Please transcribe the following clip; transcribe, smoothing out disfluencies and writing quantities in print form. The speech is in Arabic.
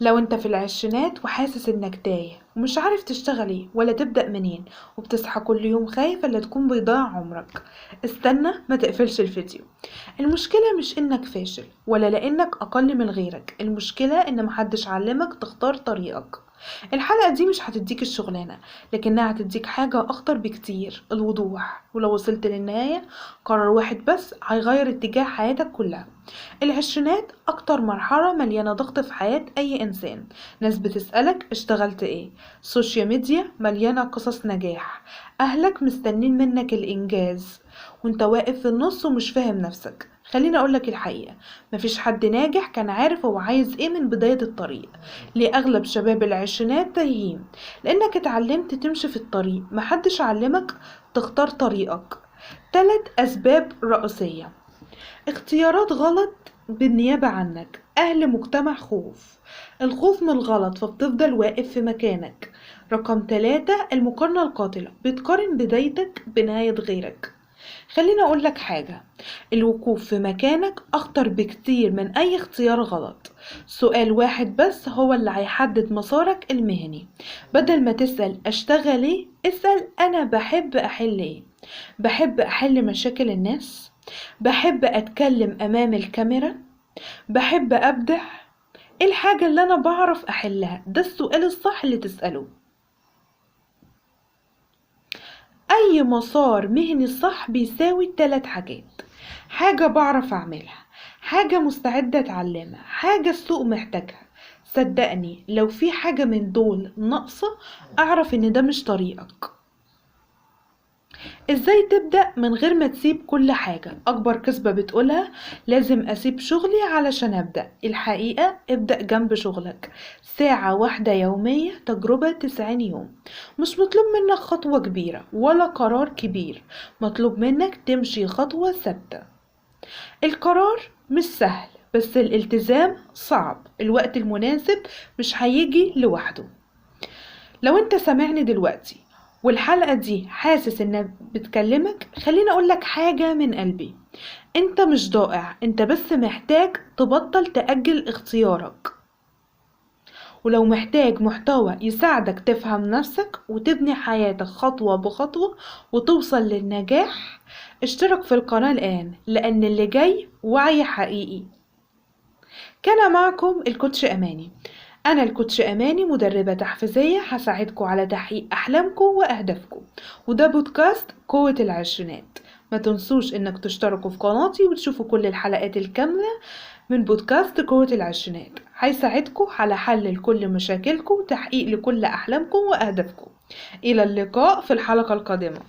لو انت في العشرينات وحاسس انك تايه ومش عارف تشتغل ايه ولا تبدأ منين، وبتصحى كل يوم خايف لا تكون بيضيع عمرك، استنى، ما تقفلش الفيديو. المشكلة مش انك فاشل ولا لانك اقل من غيرك، المشكلة ان محدش علمك تختار طريقك. الحلقة دي مش هتديك الشغلانة، لكنها هتديك حاجة اخطر بكتير: الوضوح. ولو وصلت للنهاية، قرار واحد بس هيغير اتجاه حياتك كلها. العشرينات أكتر مرحلة مليانة ضغط في حياة أي إنسان. ناس بتسألك اشتغلت ايه، سوشيال ميديا مليانة قصص نجاح، أهلك مستنين منك الإنجاز، وانت واقف في النص ومش فاهم نفسك. خليني أقولك الحقيقة، مفيش حد ناجح كان عارف هو عايز ايه من بداية الطريق. لأغلب شباب العشرينات تايهين لأنك اتعلمت تمشي في الطريق، محدش علمك تختار طريقك. 3 أسباب رئيسية: اختيارات غلط بالنيابة عنك، أهل مجتمع خوف، الخوف من الغلط فبتفضل واقف في مكانك. رقم 3: المقارنة القاتلة، بتقارن بدايتك بنهاية غيرك. خليني أقولك حاجة، الوقوف في مكانك أخطر بكتير من أي اختيار غلط. سؤال واحد بس هو اللي هيحدد مسارك المهني. بدل ما تسأل أشتغل ايه، اسأل أنا بحب أحل ايه. بحب أحل مشاكل الناس، بحب أتكلم أمام الكاميرا، بحب أبدع. إيه الحاجة اللي أنا بعرف أحلها؟ ده السؤال الصح اللي تسأله. أي مسار مهني صح بيساوي 3 حاجات: حاجة بعرف أعملها، حاجة مستعدة أتعلمها، حاجة السوق محتاجها. صدقني لو في حاجة من دول ناقصة، أعرف إن ده مش طريقك. ازاي تبدأ من غير ما تسيب كل حاجة؟ اكبر كذبة بتقولها لازم اسيب شغلي علشان ابدأ. الحقيقة ابدأ جنب شغلك، ساعة واحدة يومية، تجربة 90 يوم. مش مطلوب منك خطوة كبيرة ولا قرار كبير، مطلوب منك تمشي خطوة ثابتة. القرار مش سهل، بس الالتزام صعب. الوقت المناسب مش هيجي لوحده. لو انت سامعني دلوقتي والحلقة دي حاسس انها بتكلمك، خليني اقولك حاجة من قلبي: انت مش ضائع، انت بس محتاج تبطل تأجل اختيارك. ولو محتاج محتوى يساعدك تفهم نفسك وتبني حياتك خطوة بخطوة وتوصل للنجاح، اشترك في القناة الآن، لأن اللي جاي وعي حقيقي. كان معكم الكوتش أماني. أنا الكوتش أماني، مدربة تحفيزية هساعدكم على تحقيق أحلامكم وأهدافكم، وده بودكاست قوة العشرينات. ما تنسوش إنك تشتركوا في قناتي وتشوفوا كل الحلقات الكاملة من بودكاست قوة العشرينات، هيساعدكم على حل لكل مشاكلكم وتحقيق لكل أحلامكم وأهدافكم. إلى اللقاء في الحلقة القادمة.